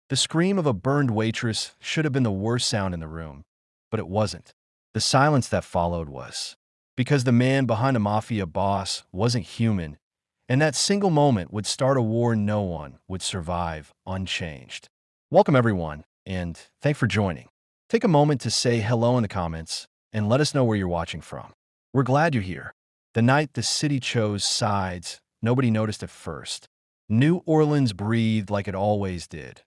The scream of a burned waitress should have been the worst sound in the room, but it wasn't. The silence that followed was. Because the man behind a Mafia boss wasn't human, and that single moment would start a war no one would survive unchanged. Welcome, everyone, and thanks for joining. Take a moment to say hello in the comments and let us know where you're watching from. We're glad you're here. The night the city chose sides, nobody noticed at first. New Orleans breathed like it always did.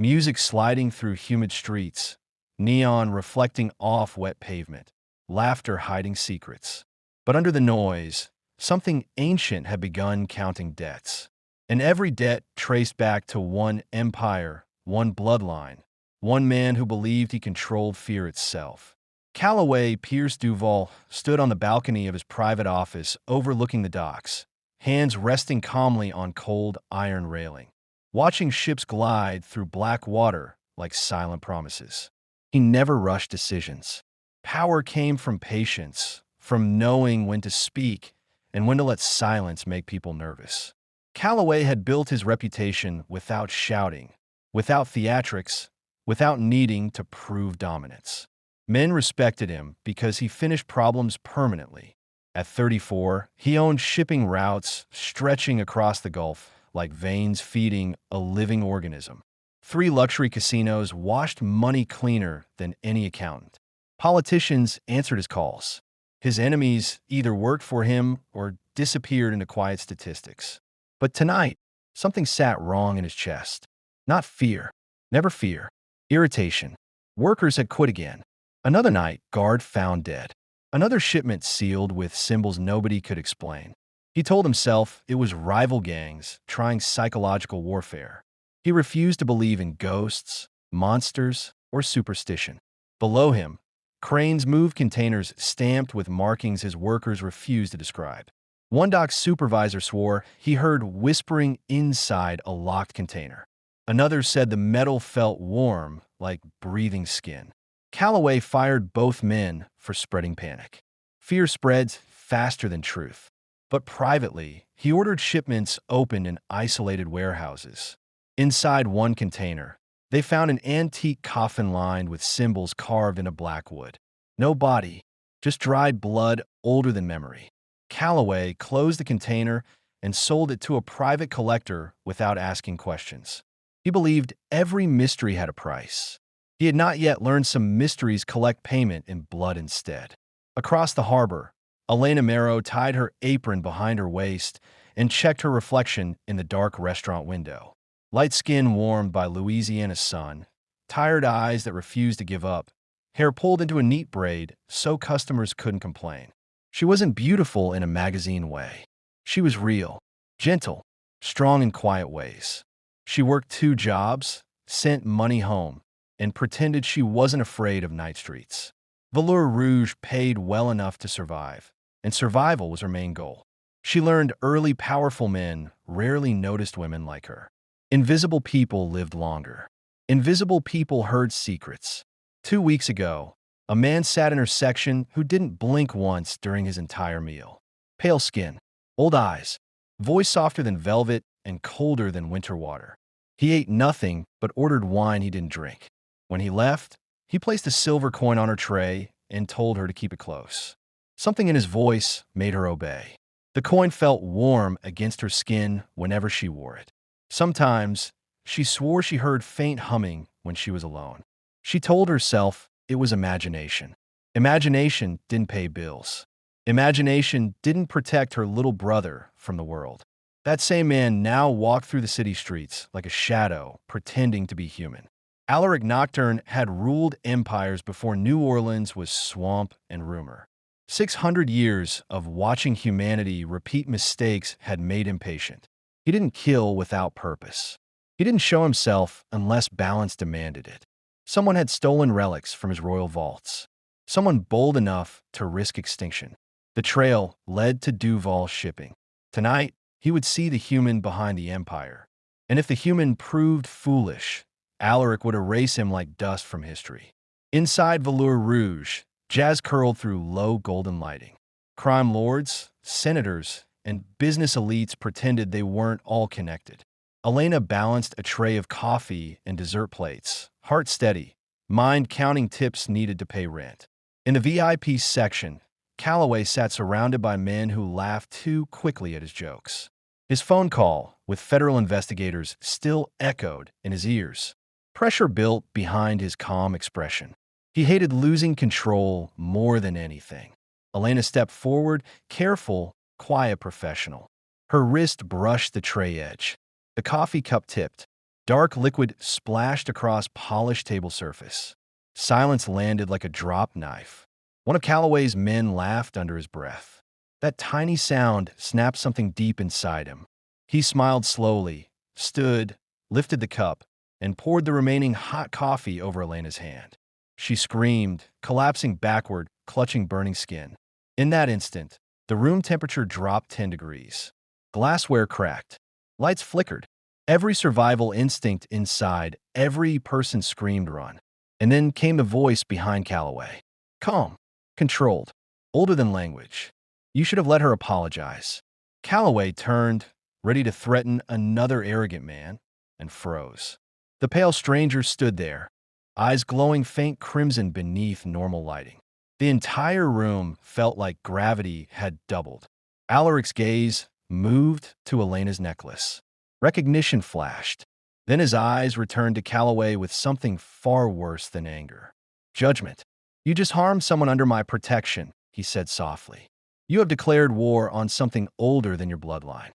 Music sliding through humid streets, neon reflecting off wet pavement, laughter hiding secrets. But under the noise, something ancient had begun counting debts. And every debt traced back to one empire, one bloodline, one man who believed he controlled fear itself. Callaway Pierce Duval stood on the balcony of his private office overlooking the docks, hands resting calmly on cold iron railing, watching ships glide through black water like silent promises. He never rushed decisions. Power came from patience, from knowing when to speak and when to let silence make people nervous. Callaway had built his reputation without shouting, without theatrics, without needing to prove dominance. Men respected him because he finished problems permanently. At 34, he owned shipping routes stretching across the Gulf like veins feeding a living organism. 3 luxury casinos washed money cleaner than any accountant. Politicians answered his calls. His enemies either worked for him or disappeared into quiet statistics. But tonight, something sat wrong in his chest. Not fear, never fear, irritation. Workers had quit again. Another night, guard found dead. Another shipment sealed with symbols nobody could explain. He told himself it was rival gangs trying psychological warfare. He refused to believe in ghosts, monsters, or superstition. Below him, cranes moved containers stamped with markings his workers refused to describe. One dock supervisor swore he heard whispering inside a locked container. Another said the metal felt warm, like breathing skin. Callaway fired both men for spreading panic. Fear spreads faster than truth. But privately, he ordered shipments opened in isolated warehouses. Inside one container, they found an antique coffin lined with symbols carved into black wood. No body, just dried blood older than memory. Callaway closed the container and sold it to a private collector without asking questions. He believed every mystery had a price. He had not yet learned some mysteries collect payment in blood instead. Across the harbor, Elena Mero tied her apron behind her waist and checked her reflection in the dark restaurant window. Light skin warmed by Louisiana sun, tired eyes that refused to give up, hair pulled into a neat braid so customers couldn't complain. She wasn't beautiful in a magazine way. She was real, gentle, strong in quiet ways. She worked 2 jobs, sent money home, and pretended she wasn't afraid of night streets. Velour Rouge paid well enough to survive, and survival was her main goal. She learned early powerful men rarely noticed women like her. Invisible people lived longer. Invisible people heard secrets. 2 weeks ago, a man sat in her section who didn't blink once during his entire meal. Pale skin, old eyes, voice softer than velvet and colder than winter water. He ate nothing but ordered wine he didn't drink. When he left, he placed a silver coin on her tray and told her to keep it close. Something in his voice made her obey. The coin felt warm against her skin whenever she wore it. Sometimes, she swore she heard faint humming when she was alone. She told herself it was imagination. Imagination didn't pay bills. Imagination didn't protect her little brother from the world. That same man now walked through the city streets like a shadow, pretending to be human. Alaric Nocturne had ruled empires before New Orleans was swamp and rumor. 600 years of watching humanity repeat mistakes had made him patient. He didn't kill without purpose. He didn't show himself unless balance demanded it. Someone had stolen relics from his royal vaults. Someone bold enough to risk extinction. The trail led to Duval shipping. Tonight, he would see the human behind the empire. And if the human proved foolish, Alaric would erase him like dust from history. Inside Velour Rouge, jazz curled through low golden lighting. Crime lords, senators, and business elites pretended they weren't all connected. Elena balanced a tray of coffee and dessert plates, heart steady, mind counting tips needed to pay rent. In the VIP section, Calloway sat surrounded by men who laughed too quickly at his jokes. His phone call with federal investigators still echoed in his ears. Pressure built behind his calm expression. He hated losing control more than anything. Elena stepped forward, careful, quiet professional. Her wrist brushed the tray edge. The coffee cup tipped. Dark liquid splashed across polished table surface. Silence landed like a drop knife. One of Calloway's men laughed under his breath. That tiny sound snapped something deep inside him. He smiled slowly, stood, lifted the cup, and poured the remaining hot coffee over Elena's hand. She screamed, collapsing backward, clutching burning skin. In that instant, the room temperature dropped 10 degrees. Glassware cracked. Lights flickered. Every survival instinct inside every person screamed run. And then came the voice behind Calloway. Calm, controlled, older than language. You should have let her apologize. Calloway turned, ready to threaten another arrogant man, and froze. The pale stranger stood there, eyes glowing faint crimson beneath normal lighting. The entire room felt like gravity had doubled. Alaric's gaze moved to Elena's necklace. Recognition flashed. Then his eyes returned to Calloway with something far worse than anger. Judgment. You just harmed someone under my protection, he said softly. You have declared war on something older than your bloodline.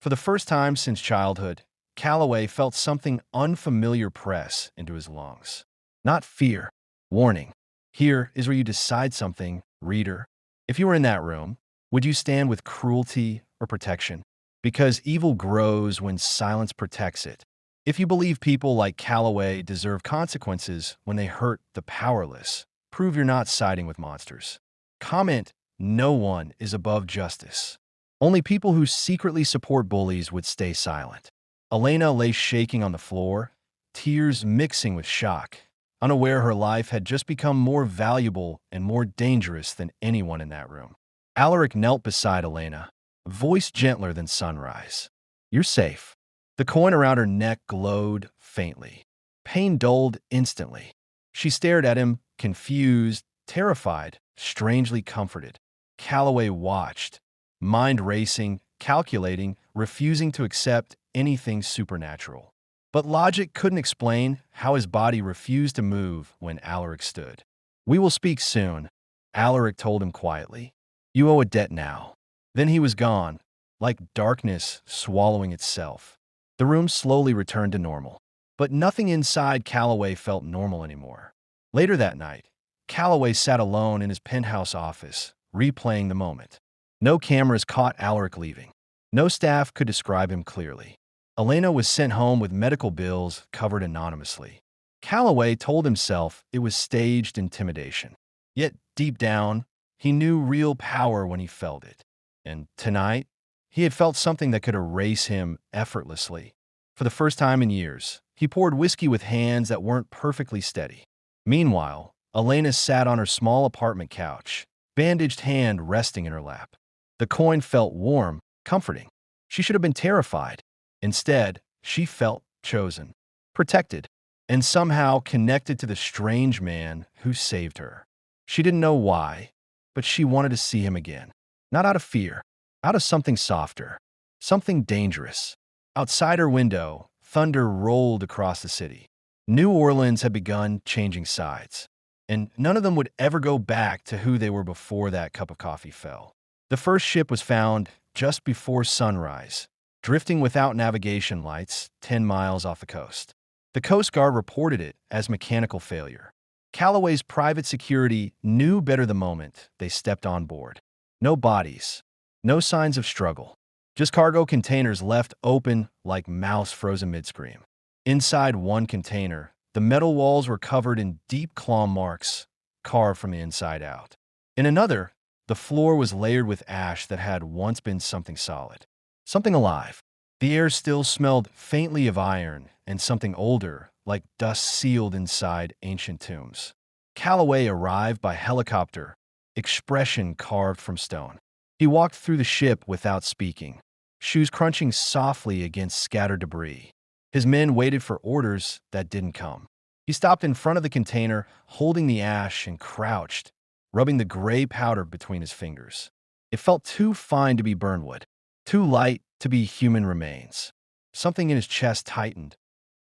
For the first time since childhood, Calloway felt something unfamiliar press into his lungs. Not fear, warning. Here is where you decide something, reader. If you were in that room, would you stand with cruelty or protection? Because evil grows when silence protects it. If you believe people like Calloway deserve consequences when they hurt the powerless, prove you're not siding with monsters. Comment, no one is above justice. Only people who secretly support bullies would stay silent. Elena lay shaking on the floor, tears mixing with shock, unaware her life had just become more valuable and more dangerous than anyone in that room. Alaric knelt beside Elena, voice gentler than sunrise. You're safe. The coin around her neck glowed faintly. Pain dulled instantly. She stared at him, confused, terrified, strangely comforted. Calloway watched, mind racing, calculating, refusing to accept anything supernatural. But logic couldn't explain how his body refused to move when Alaric stood. We will speak soon, Alaric told him quietly. You owe a debt now. Then he was gone, like darkness swallowing itself. The room slowly returned to normal. But nothing inside Calloway felt normal anymore. Later that night, Calloway sat alone in his penthouse office, replaying the moment. No cameras caught Alaric leaving. No staff could describe him clearly. Elena was sent home with medical bills covered anonymously. Calloway told himself it was staged intimidation. Yet, deep down, he knew real power when he felt it. And tonight, he had felt something that could erase him effortlessly. For the first time in years, he poured whiskey with hands that weren't perfectly steady. Meanwhile, Elena sat on her small apartment couch, bandaged hand resting in her lap. The coin felt warm, comforting. She should have been terrified. Instead, she felt chosen, protected, and somehow connected to the strange man who saved her. She didn't know why, but she wanted to see him again. Not out of fear, out of something softer, something dangerous. Outside her window, thunder rolled across the city. New Orleans had begun changing sides, and none of them would ever go back to who they were before that cup of coffee fell. The first ship was found just before sunrise, drifting without navigation lights 10 miles off the coast. The Coast Guard reported it as mechanical failure. Calloway's private security knew better the moment they stepped on board. No bodies, no signs of struggle, just cargo containers left open like mouths frozen mid-scream. Inside one container, the metal walls were covered in deep claw marks, carved from the inside out. In another, the floor was layered with ash that had once been something solid, something alive. The air still smelled faintly of iron and something older, like dust sealed inside ancient tombs. Calloway arrived by helicopter, expression carved from stone. He walked through the ship without speaking, shoes crunching softly against scattered debris. His men waited for orders that didn't come. He stopped in front of the container, holding the ash, and crouched, rubbing the gray powder between his fingers. It felt too fine to be burnwood, too light to be human remains. Something in his chest tightened.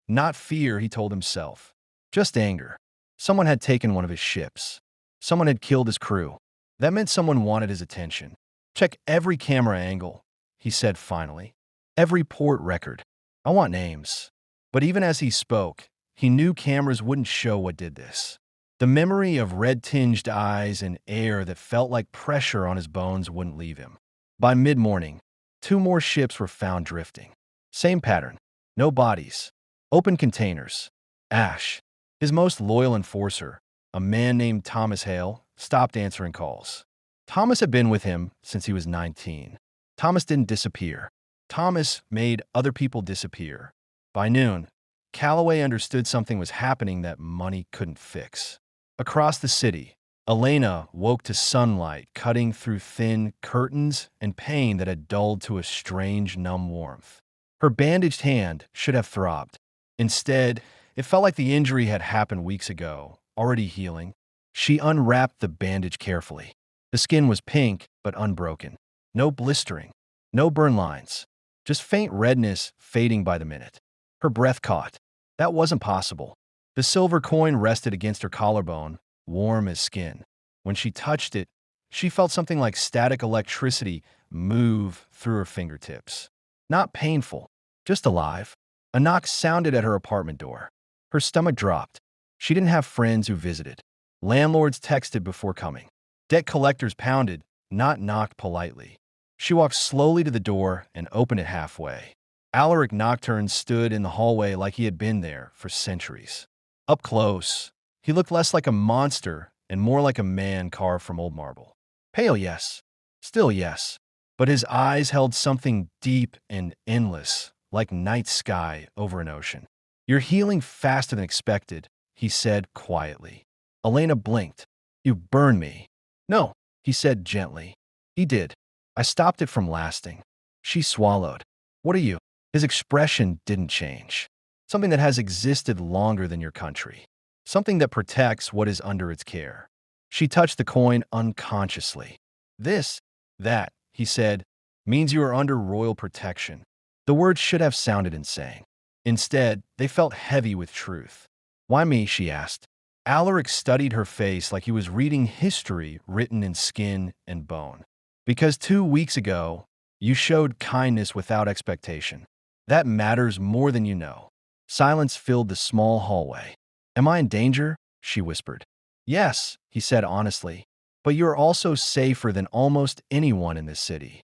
Not fear, he told himself. Just anger. Someone had taken one of his ships. Someone had killed his crew. That meant someone wanted his attention. Check every camera angle, he said finally. Every port record. I want names. But even as he spoke, he knew cameras wouldn't show what did this. The memory of red-tinged eyes and air that felt like pressure on his bones wouldn't leave him. By mid-morning, 2 more ships were found drifting. Same pattern. No bodies. Open containers. Ash. His most loyal enforcer, a man named Thomas Hale, stopped answering calls. Thomas had been with him since he was 19. Thomas didn't disappear. Thomas made other people disappear. By noon, Calloway understood something was happening that money couldn't fix. Across the city, Elena woke to sunlight cutting through thin curtains and pain that had dulled to a strange, numb warmth. Her bandaged hand should have throbbed. Instead, it felt like the injury had happened weeks ago, already healing. She unwrapped the bandage carefully. The skin was pink but unbroken. No blistering, no burn lines, just faint redness fading by the minute. Her breath caught. That wasn't possible. The silver coin rested against her collarbone, warm as skin. When she touched it, she felt something like static electricity move through her fingertips. Not painful, just alive. A knock sounded at her apartment door. Her stomach dropped. She didn't have friends who visited. Landlords texted before coming. Debt collectors pounded, not knocked politely. She walked slowly to the door and opened it halfway. Alaric Nocturne stood in the hallway like he had been there for centuries. Up close, he looked less like a monster and more like a man carved from old marble. Pale, yes. Still, yes. But his eyes held something deep and endless, like night sky over an ocean. You're healing faster than expected, he said quietly. Elena blinked. You burned me. No, he said gently. He did. I stopped it from lasting. She swallowed. What are you? His expression didn't change. Something that has existed longer than your country. Something that protects what is under its care. She touched the coin unconsciously. This, that, he said, means you are under royal protection. The words should have sounded insane. Instead, they felt heavy with truth. Why me, she asked. Alaric studied her face like he was reading history written in skin and bone. Because 2 weeks ago, you showed kindness without expectation. That matters more than you know. Silence filled the small hallway. Am I in danger? She whispered. Yes, he said honestly, but you are also safer than almost anyone in this city.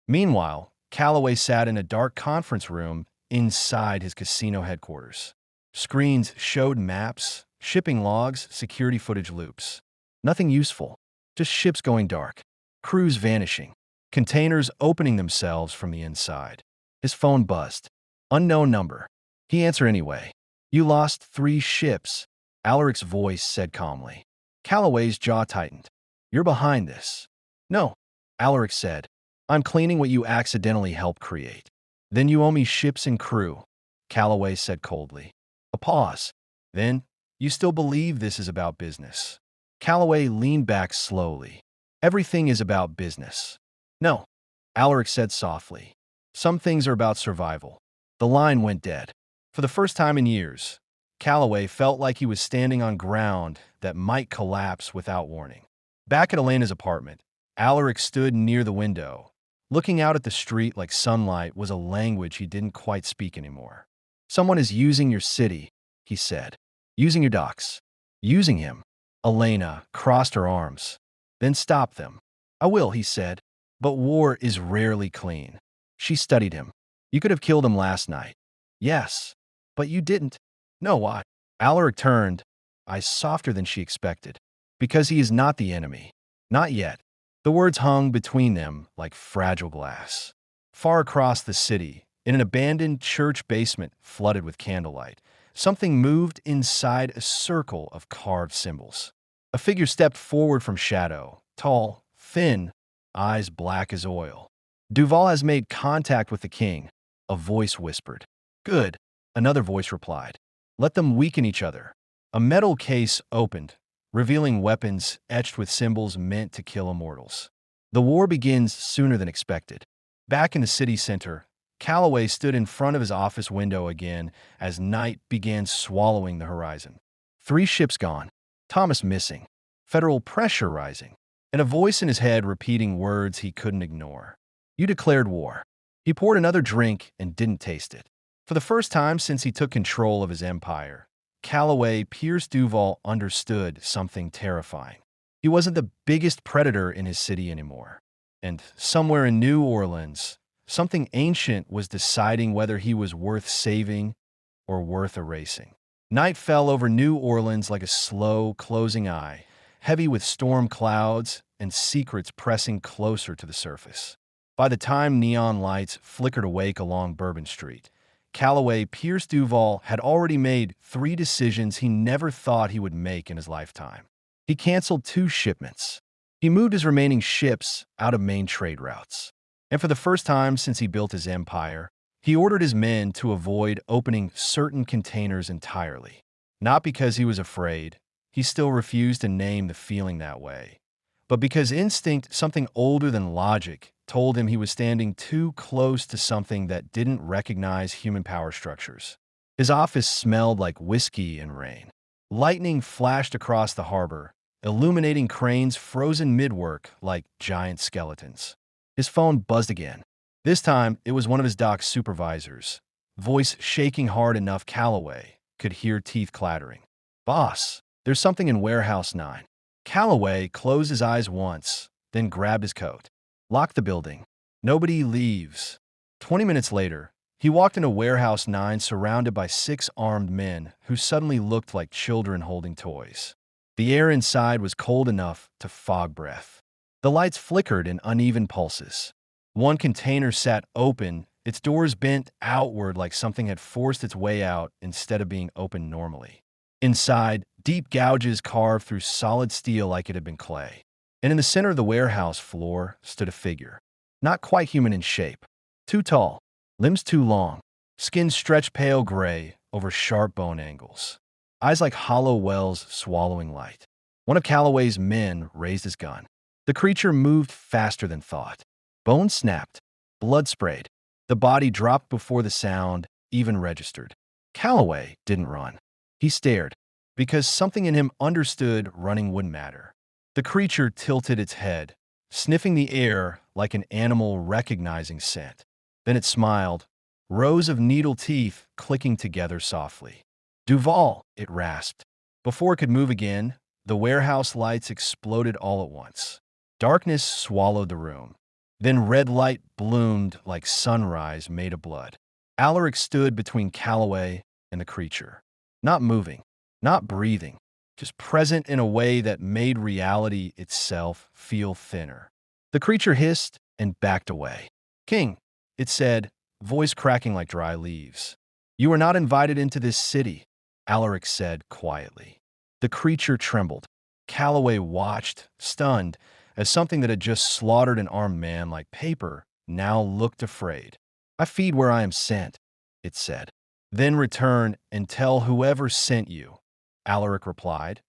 Meanwhile, Calloway sat in a dark conference room inside his casino headquarters. Screens showed maps, shipping logs, security footage loops. Nothing useful, just ships going dark, crews vanishing, containers opening themselves from the inside. His phone buzzed. Unknown number. He answered anyway. You lost 3 ships, Alaric's voice said calmly. Calloway's jaw tightened. You're behind this. No, Alaric said. I'm cleaning what you accidentally helped create. Then you owe me ships and crew, Calloway said coldly. A pause. Then, you still believe this is about business. Calloway leaned back slowly. Everything is about business. No, Alaric said softly. Some things are about survival. The line went dead. For the first time in years, Calloway felt like he was standing on ground that might collapse without warning. Back at Elena's apartment, Alaric stood near the window. Looking out at the street like sunlight was a language he didn't quite speak anymore. Someone is using your city, he said. Using your docks. Using him. Elena crossed her arms. Then stop them. I will, he said. But war is rarely clean. She studied him. You could have killed him last night. Yes. But you didn't. No, why? Alaric turned, eyes softer than she expected. Because he is not the enemy. Not yet. The words hung between them like fragile glass. Far across the city, in an abandoned church basement flooded with candlelight, something moved inside a circle of carved symbols. A figure stepped forward from shadow, tall, thin, eyes black as oil. Duval has made contact with the king, a voice whispered. Good, another voice replied. Let them weaken each other. A metal case opened, revealing weapons etched with symbols meant to kill immortals. The war begins sooner than expected. Back in the city center, Calloway stood in front of his office window again as night began swallowing the horizon. 3 ships gone, Thomas missing, federal pressure rising, and a voice in his head repeating words he couldn't ignore. You declared war. He poured another drink and didn't taste it. For the first time since he took control of his empire, Calloway Pierce Duval understood something terrifying. He wasn't the biggest predator in his city anymore. And somewhere in New Orleans, something ancient was deciding whether he was worth saving or worth erasing. Night fell over New Orleans like a slow, closing eye, heavy with storm clouds and secrets pressing closer to the surface. By the time neon lights flickered awake along Bourbon Street, Calloway Pierce Duval had already made 3 decisions he never thought he would make in his lifetime. He canceled 2 shipments. He moved his remaining ships out of main trade routes. And for the first time since he built his empire, he ordered his men to avoid opening certain containers entirely. Not because he was afraid, he still refused to name the feeling that way, but because instinct, something older than logic, told him he was standing too close to something that didn't recognize human power structures. His office smelled like whiskey and rain. Lightning flashed across the harbor, illuminating cranes frozen mid-work like giant skeletons. His phone buzzed again. This time, it was one of his dock's supervisors, voice shaking hard enough Calloway could hear teeth clattering. Boss, there's something in Warehouse 9. Calloway closed his eyes once, then grabbed his coat. Lock the building. Nobody leaves. 20 minutes later, he walked into Warehouse 9 surrounded by 6 armed men who suddenly looked like children holding toys. The air inside was cold enough to fog breath. The lights flickered in uneven pulses. One container sat open, its doors bent outward like something had forced its way out instead of being opened normally. Inside, deep gouges carved through solid steel like it had been clay. And in the center of the warehouse floor stood a figure. Not quite human in shape. Too tall, limbs too long, skin stretched pale gray over sharp bone angles. Eyes like hollow wells swallowing light. One of Calloway's men raised his gun. The creature moved faster than thought. Bones snapped. Blood sprayed. The body dropped before the sound even registered. Calloway didn't run. He stared, because something in him understood running wouldn't matter. The creature tilted its head, sniffing the air like an animal recognizing scent. Then it smiled, rows of needle teeth clicking together softly. Duval, it rasped. Before it could move again, the warehouse lights exploded all at once. Darkness swallowed the room. Then red light bloomed like sunrise made of blood. Alaric stood between Calloway and the creature. Not moving, not breathing, just present in a way that made reality itself feel thinner. The creature hissed and backed away. King, it said, voice cracking like dry leaves. You are not invited into this city, Alaric said quietly. The creature trembled. Calloway watched, stunned, as something that had just slaughtered an armed man like paper now looked afraid. I feed where I am sent, it said. Then return and tell whoever sent you, Alaric replied,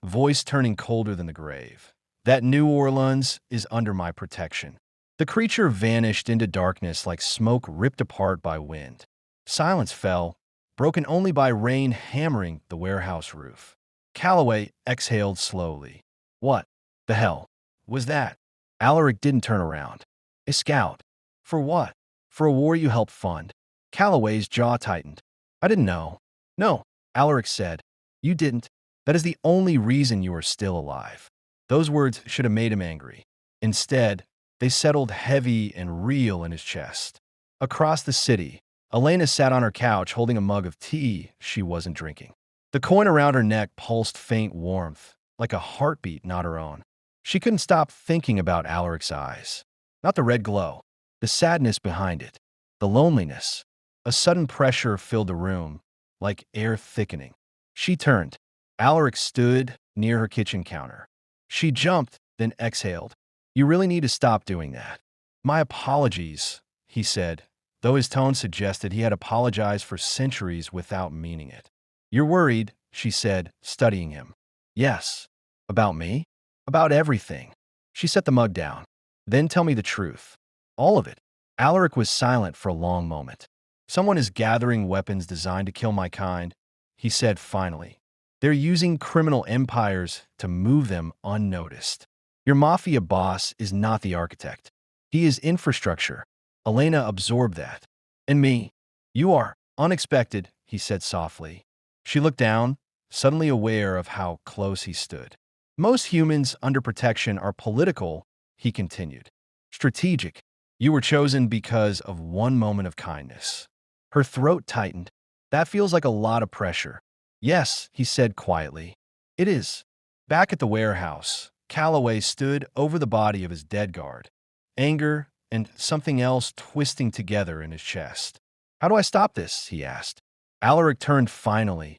voice turning colder than the grave, that New Orleans is under my protection. The creature vanished into darkness like smoke ripped apart by wind. Silence fell, broken only by rain hammering the warehouse roof. Calloway exhaled slowly. What the hell was that? Alaric didn't turn around. A scout. For what? For a war you helped fund. Calloway's jaw tightened. I didn't know. No, Alaric said. You didn't. That is the only reason you are still alive. Those words should have made him angry. Instead, they settled heavy and real in his chest. Across the city, Elena sat on her couch holding a mug of tea she wasn't drinking. The coin around her neck pulsed faint warmth, like a heartbeat not her own. She couldn't stop thinking about Alaric's eyes. Not the red glow, the sadness behind it, the loneliness. A sudden pressure filled the room, like air thickening. She turned. Alaric stood near her kitchen counter. She jumped, then exhaled. You really need to stop doing that. My apologies, he said, though his tone suggested he had apologized for centuries without meaning it. You're worried, she said, studying him. Yes. About me? About everything. She set the mug down. Then tell me the truth. All of it. Alaric was silent for a long moment. Someone is gathering weapons designed to kill my kind, he said finally. They're using criminal empires to move them unnoticed. Your mafia boss is not the architect. He is infrastructure. Elena absorbed that. And me. You are unexpected, he said softly. She looked down, suddenly aware of how close he stood. Most humans under protection are political, he continued. Strategic. You were chosen because of one moment of kindness. Her throat tightened. That feels like a lot of pressure. Yes, he said quietly. It is. Back at the warehouse, Calloway stood over the body of his dead guard. Anger and something else twisting together in his chest. How do I stop this? He asked. Alaric turned finally,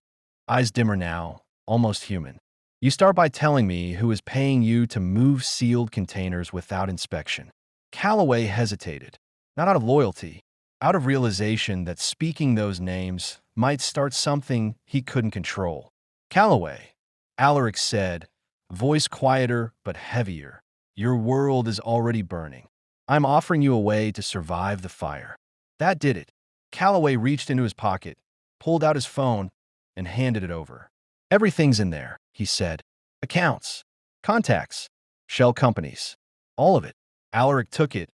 eyes dimmer now, almost human. You start by telling me who is paying you to move sealed containers without inspection. Calloway hesitated, not out of loyalty, out of realization that speaking those names might start something he couldn't control. Calloway, Alaric said, voice quieter but heavier. Your world is already burning. I'm offering you a way to survive the fire. That did it. Calloway reached into his pocket, pulled out his phone, and handed it over. Everything's in there, he said. Accounts, contacts, shell companies, all of it. Alaric took it,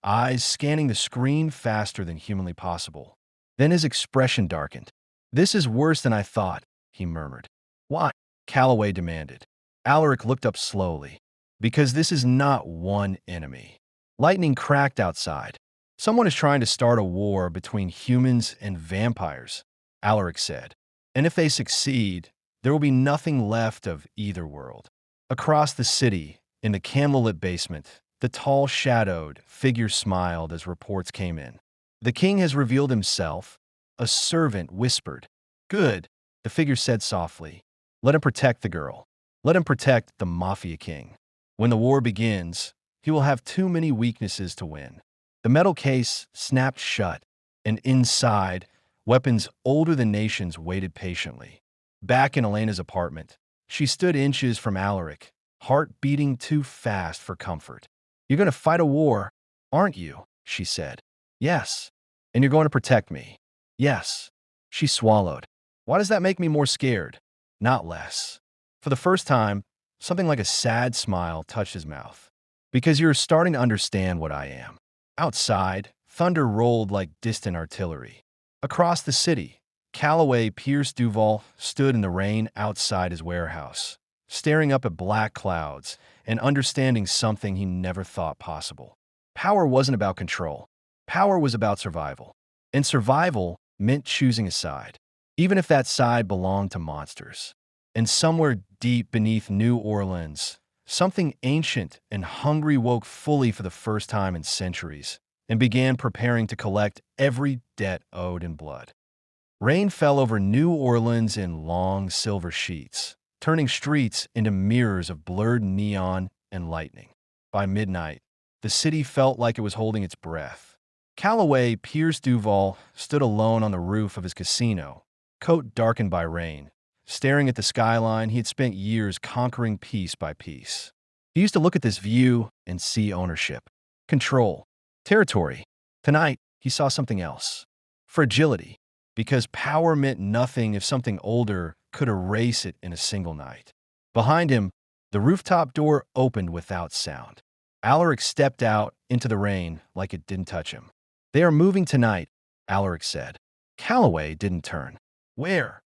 eyes scanning the screen faster than humanly possible. Then his expression darkened. This is worse than I thought, he murmured. Why? Calloway demanded. Alaric looked up slowly. Because this is not one enemy. Lightning cracked outside. Someone is trying to start a war between humans and vampires, Alaric said. And if they succeed, there will be nothing left of either world. Across the city, in the candlelit basement, the tall, shadowed figure smiled as reports came in. The king has revealed himself, a servant whispered. Good, the figure said softly. Let him protect the girl. Let him protect the Mafia king. When the war begins, he will have too many weaknesses to win. The metal case snapped shut, and inside, weapons older than nations waited patiently. Back in Elena's apartment, she stood inches from Alaric, heart beating too fast for comfort. You're going to fight a war, aren't you? She said. Yes. And you're going to protect me. Yes. She swallowed. Why does that make me more scared? Not less. For the first time, something like a sad smile touched his mouth. Because you're starting to understand what I am. Outside, thunder rolled like distant artillery. Across the city, Calloway Pierce Duval stood in the rain outside his warehouse, staring up at black clouds and understanding something he never thought possible. Power wasn't about control. Power was about survival. And survival meant choosing a side, even if that side belonged to monsters. And somewhere deep beneath New Orleans, something ancient and hungry woke fully for the first time in centuries and began preparing to collect every debt owed in blood. Rain fell over New Orleans in long silver sheets, turning streets into mirrors of blurred neon and lightning. By midnight, the city felt like it was holding its breath. Calloway Pierce Duval stood alone on the roof of his casino, coat darkened by rain, staring at the skyline he had spent years conquering piece by piece. He used to look at this view and see ownership, control, territory. Tonight, he saw something else. Fragility. Because power meant nothing if something older could erase it in a single night. Behind him, the rooftop door opened without sound. Alaric stepped out into the rain like it didn't touch him. They are moving tonight, Alaric said. Calloway didn't turn. Where?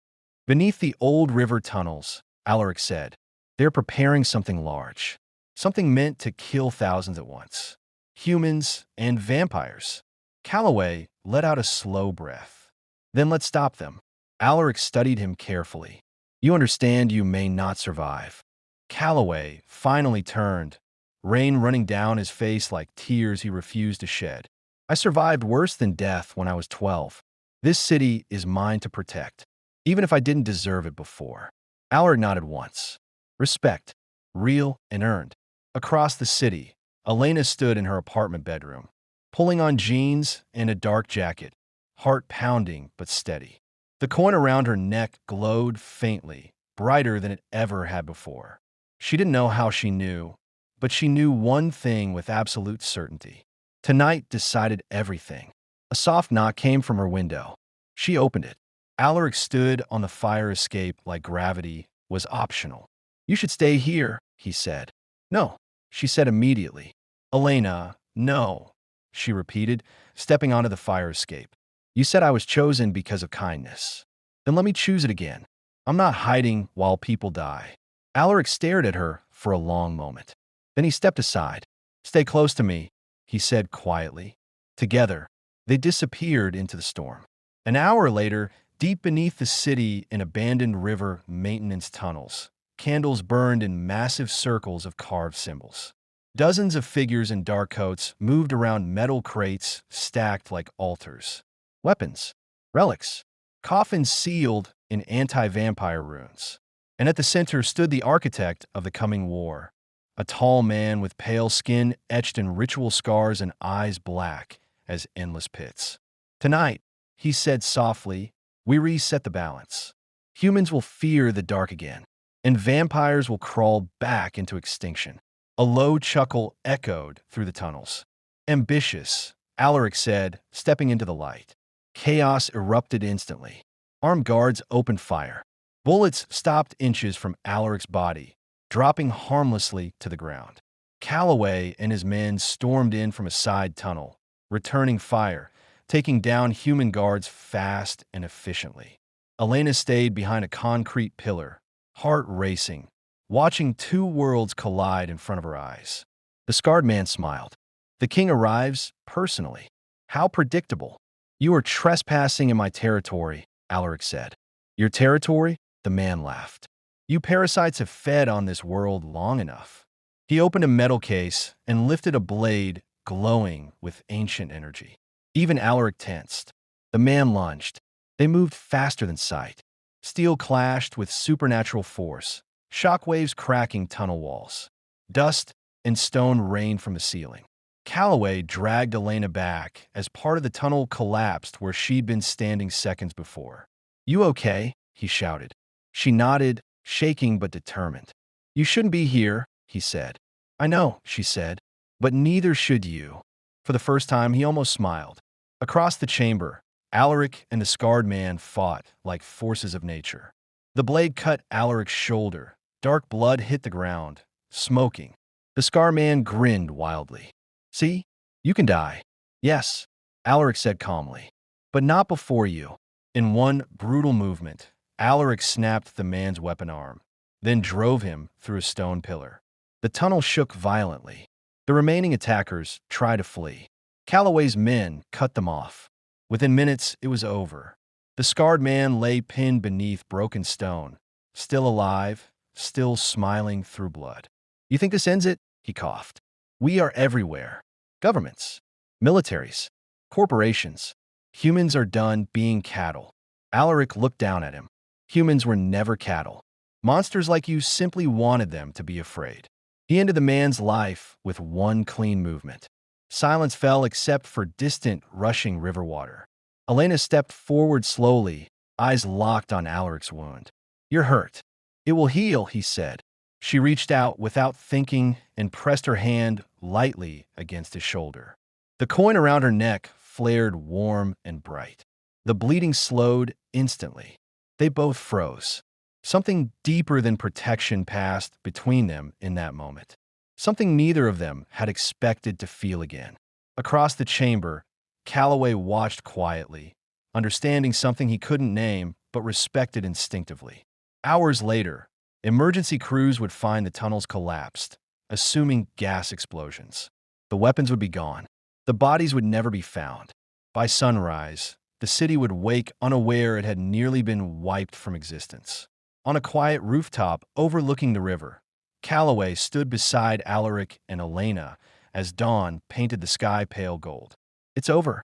Beneath the old river tunnels, Alaric said. They're preparing something large. Something meant to kill thousands at once. Humans and vampires. Calloway let out a slow breath. Then let's stop them. Alaric studied him carefully. You understand you may not survive. Calloway finally turned, rain running down his face like tears he refused to shed. I survived worse than death when I was 12. This city is mine to protect, even if I didn't deserve it before. Alaric nodded once. Respect, real and earned. Across the city, Elena stood in her apartment bedroom, pulling on jeans and a dark jacket, heart pounding but steady. The coin around her neck glowed faintly, brighter than it ever had before. She didn't know how she knew, but she knew one thing with absolute certainty. Tonight decided everything. A soft knock came from her window. She opened it. Alaric stood on the fire escape like gravity was optional. "You should stay here," he said. "No," she said immediately. "Elena, no," she repeated, stepping onto the fire escape. "You said I was chosen because of kindness. Then let me choose it again. I'm not hiding while people die." Alaric stared at her for a long moment. Then he stepped aside. "Stay close to me," he said quietly. Together, they disappeared into the storm. An hour later, deep beneath the city in abandoned river maintenance tunnels, candles burned in massive circles of carved symbols. Dozens of figures in dark coats moved around metal crates stacked like altars. Weapons, relics, coffins sealed in anti-vampire runes. And at the center stood the architect of the coming war, a tall man with pale skin etched in ritual scars and eyes black as endless pits. "Tonight," he said softly, "we reset the balance. Humans will fear the dark again, and vampires will crawl back into extinction." A low chuckle echoed through the tunnels. "Ambitious," Alaric said, stepping into the light. Chaos erupted instantly. Armed guards opened fire. Bullets stopped inches from Alaric's body, dropping harmlessly to the ground. Calloway and his men stormed in from a side tunnel, returning fire, taking down human guards fast and efficiently. Elena stayed behind a concrete pillar, heart racing, watching two worlds collide in front of her eyes. The scarred man smiled. "The king arrives personally. How predictable." "You are trespassing in my territory," Alaric said. "Your territory?" The man laughed. "You parasites have fed on this world long enough." He opened a metal case and lifted a blade glowing with ancient energy. Even Alaric tensed. The man lunged. They moved faster than sight. Steel clashed with supernatural force, shockwaves cracking tunnel walls. Dust and stone rained from the ceiling. Calloway dragged Elena back as part of the tunnel collapsed where she'd been standing seconds before. "You okay?" he shouted. She nodded, shaking but determined. "You shouldn't be here," he said. "I know," she said, "but neither should you." For the first time, he almost smiled. Across the chamber, Alaric and the scarred man fought like forces of nature. The blade cut Alaric's shoulder. Dark blood hit the ground, smoking. The scarred man grinned wildly. "See? You can die." "Yes," Alaric said calmly, "but not before you." In one brutal movement, Alaric snapped the man's weapon arm, then drove him through a stone pillar. The tunnel shook violently. The remaining attackers tried to flee. Calloway's men cut them off. Within minutes, it was over. The scarred man lay pinned beneath broken stone, still alive, still smiling through blood. "You think this ends it?" he coughed. "We are everywhere. Governments, militaries, corporations. Humans are done being cattle." Alaric looked down at him. "Humans were never cattle. Monsters like you simply wanted them to be afraid." He ended the man's life with one clean movement. Silence fell except for distant, rushing river water. Elena stepped forward slowly, eyes locked on Alaric's wound. "You're hurt. It will heal," he said. She reached out without thinking and pressed her hand lightly against his shoulder. The coin around her neck flared warm and bright. The bleeding slowed instantly. They both froze. Something deeper than protection passed between them in that moment. Something neither of them had expected to feel again. Across the chamber, Calloway watched quietly, understanding something he couldn't name but respected instinctively. Hours later, emergency crews would find the tunnels collapsed, assuming gas explosions. The weapons would be gone. The bodies would never be found. By sunrise, the city would wake unaware it had nearly been wiped from existence. On a quiet rooftop overlooking the river, Calloway stood beside Alaric and Elena as dawn painted the sky pale gold. "It's over?"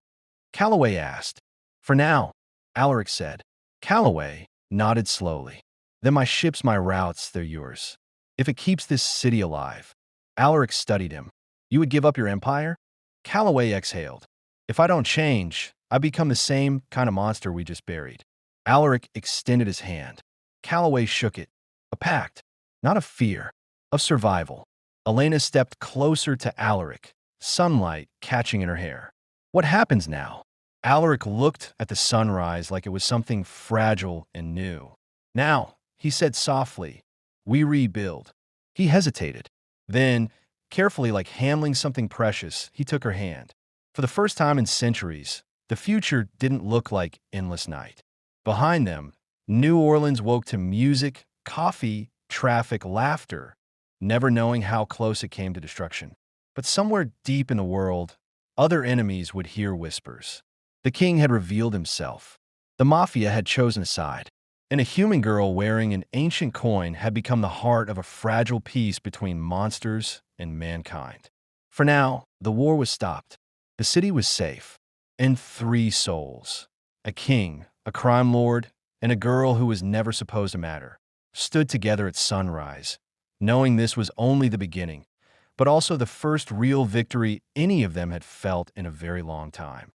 Calloway asked. "For now," Alaric said. Calloway nodded slowly. "Then my ships, my routes, they're yours. If it keeps this city alive." Alaric studied him. You would give up your empire? Calloway exhaled. If I don't change, I become the same kind of monster we just buried. Alaric extended his hand. Calloway shook it. A pact, not of fear, of survival. Elena stepped closer to Alaric, sunlight catching in her hair. What happens now? Alaric looked at the sunrise like it was something fragile and new. Now, he said softly, we rebuild. He hesitated. Then, carefully like handling something precious, he took her hand. For the first time in centuries, the future didn't look like endless night. Behind them, New Orleans woke to music, coffee, traffic, laughter, never knowing how close it came to destruction. But somewhere deep in the world, other enemies would hear whispers. The king had revealed himself. The Mafia had chosen a side. And a human girl wearing an ancient coin had become the heart of a fragile peace between monsters and mankind. For now, the war was stopped. The city was safe. And 3 souls, a king, a crime lord, and a girl who was never supposed to matter, stood together at sunrise, knowing this was only the beginning, but also the first real victory any of them had felt in a very long time.